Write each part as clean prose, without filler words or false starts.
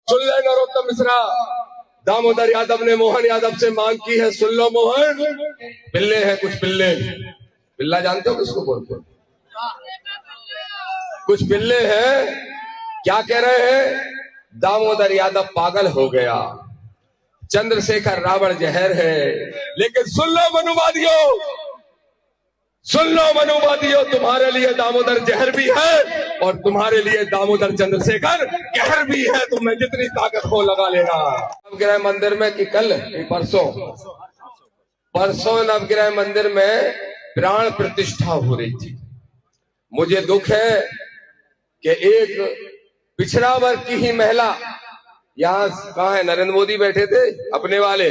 सुन ले नरोत्तम मिश्रा, दामोदर यादव ने मोहन यादव से मांग की है, सुन लो मोहन। पिल्ले हैं कुछ पिल्ले, पिल्ला जानते हो किसको बोलते हो? कुछ पिल्ले हैं, क्या कह रहे हैं? दामोदर यादव पागल हो गया, चंद्रशेखर रावण जहर है। लेकिन सुन लो मनुवादियों, सुन लो मनुवादियों, तुम्हारे लिए दामोदर जहर भी है और तुम्हारे लिए दामोदर चंद्रशेखर कहर भी है। तुम्हें जितनी ताकत हो लगा लेना। नवग्रह मंदिर में कि कल परसों नवग्रह मंदिर में प्राण प्रतिष्ठा हो रही थी। मुझे दुख है कि एक पिछड़ा वर्ग की ही महिला, यहाँ कहाँ है? नरेंद्र मोदी बैठे थे अपने वाले,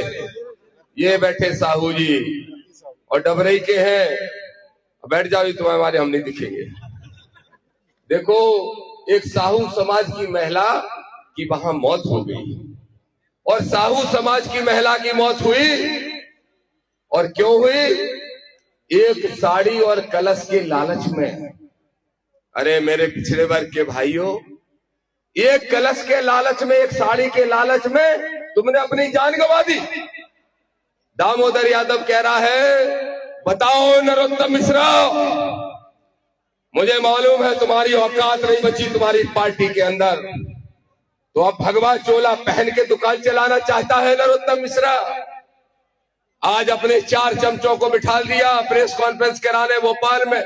ये बैठे साहू जी और डबरई के हैं। बैठ जाओ, तुम्हें हमारे हम नहीं दिखेंगे। देखो, एक साहू समाज की महिला की वहां मौत हो गई और साहू समाज की महिला की मौत हुई और क्यों हुई? एक साड़ी और कलश के लालच में। अरे मेरे पिछड़े वर्ग के भाइयों, एक कलश के लालच में, एक साड़ी के लालच में तुमने अपनी जान गंवा दी। दामोदर यादव कह रहा है, बताओ नरोत्तम मिश्रा, मुझे मालूम है तुम्हारी औकात नहीं बची तुम्हारी पार्टी के अंदर, तो अब भगवा चोला पहन के दुकान चलाना चाहता है नरोत्तम मिश्रा। आज अपने 4 चमचों को बिठा दिया प्रेस कॉन्फ्रेंस कराने भोपाल में।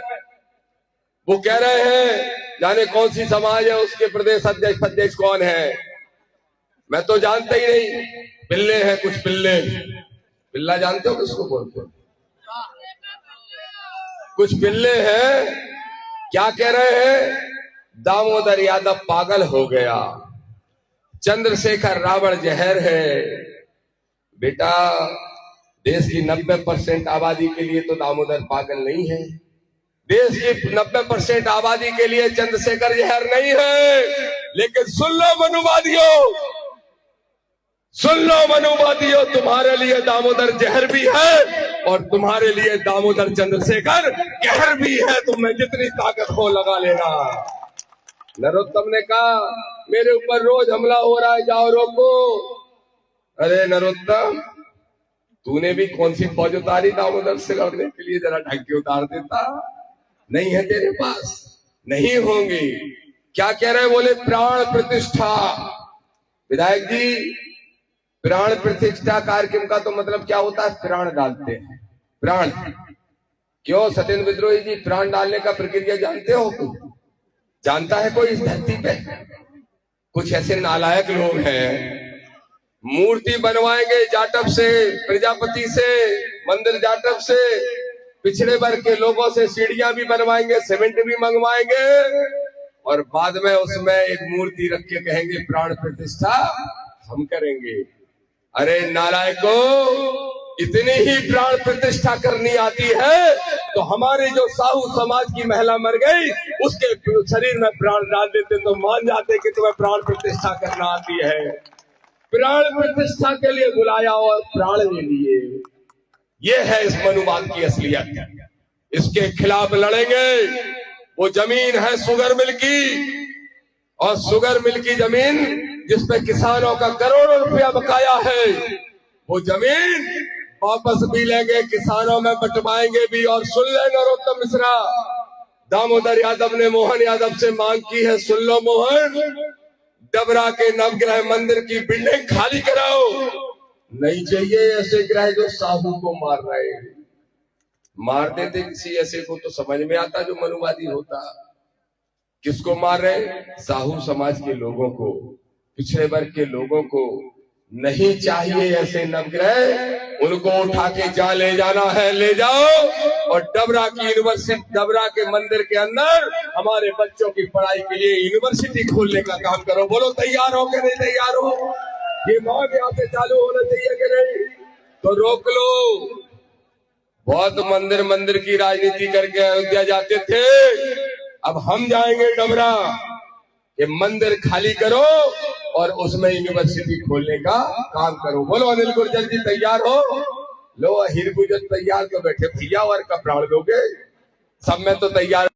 वो कह रहे हैं जाने कौन सी समाज है, उसके प्रदेश अध्यक्ष कौन है, मैं तो जानता ही नहीं। पिल्ले हैं कुछ पिल्ले, पिल्ला जानते हो किसको बोलते हो? कुछ पिल्ले हैं, क्या कह रहे हैं? दामोदर यादव पागल हो गया, चंद्रशेखर रावण जहर है। बेटा, देश की 90% आबादी के लिए तो दामोदर पागल नहीं है, देश की 90% आबादी के लिए चंद्रशेखर जहर नहीं है। लेकिन सुन लो मनुवादियों, सुन लो मनुवादियों, तुम्हारे लिए दामोदर जहर भी है और तुम्हारे लिए दामोदर चंद्रशेखर कहर भी है। तुम्हें जितनी ताकत हो लगा लेना। नरोत्तम ने कहा, मेरे ऊपर रोज हमला हो रहा है, जाओ रोको। अरे नरोत्तम, तूने भी कौन सी फौज उतारी दामोदर से लड़ने के लिए? जरा ढंग के उतार देता। नहीं है तेरे पास, नहीं होंगी। क्या कह रहे? बोले प्राण प्रतिष्ठा। विधायक जी, प्राण प्रतिष्ठा कार्यक्रम का तो मतलब क्या होता है? प्राण डालते हैं, प्राण। क्यों सत्येंद्र विद्रोही जी, प्राण डालने का प्रक्रिया जानते हो? कोई जानता है कोई इस धरती पे? कुछ ऐसे नालायक लोग हैं, मूर्ति बनवाएंगे जाटव से, प्रजापति से, मंदिर जाटव से, पिछड़े वर्ग के लोगों से सीढ़ियां भी बनवाएंगे, सीमेंट भी मंगवाएंगे और बाद में उसमें एक मूर्ति रख के कहेंगे प्राण प्रतिष्ठा हम करेंगे। अरे नालायकों, इतनी ही प्राण प्रतिष्ठा करनी आती है तो हमारी जो साहू समाज की महिला मर गई, उसके शरीर में प्राण डाल देते तो मान जाते कि तुम्हें प्राण प्रतिष्ठा करना आती है। प्राण प्रतिष्ठा के लिए बुलाया और प्राण ले लिए। ये है इस मनुवाद की असलियत। इसके खिलाफ लड़ेंगे। वो जमीन है शुगर मिल की, और शुगर मिल की जमीन जिसपे किसानों का करोड़ों रुपया बकाया है, वो जमीन वापस भी लेंगे, किसानों में बंटवाएंगे भी। और सुन ले नरोत्तम मिश्रा, दामोदर यादव ने मोहन यादव से मांग की है, सुन लो मोहन, डबरा के नवग्रह मंदिर की बिल्डिंग खाली कराओ। नहीं चाहिए ऐसे ग्रह जो साहू को मार रहे हैं। मार देते किसी ऐसे को तो समझ में आता जो मनुवादी होता। किसको मार रहे? साहू समाज के लोगों को, पिछड़े वर्ग के लोगों को। नहीं चाहिए ऐसे नवग्रह, उनको उठा के जहाँ ले जाना है ले जाओ। और डबरा की यूनिवर्सिटी, डबरा के मंदिर के अंदर हमारे बच्चों की पढ़ाई के लिए यूनिवर्सिटी खोलने का काम करो। बोलो तैयार हो कि नहीं तैयार हो? ये मौज यहाँ से चालू होना चाहिए कि नहीं? तो रोक लो। बहुत मंदिर की राजनीति करके अयोध्या जाते थे, अब हम जाएंगे डबरा। ये मंदिर खाली करो और उसमें यूनिवर्सिटी खोलने का काम करो। बोलो अनिल गुर्जर जी तैयार हो? लो अहिर गुर्जर तैयार तो बैठे भैया, और का प्राण लोगे? सब में तो तैयार।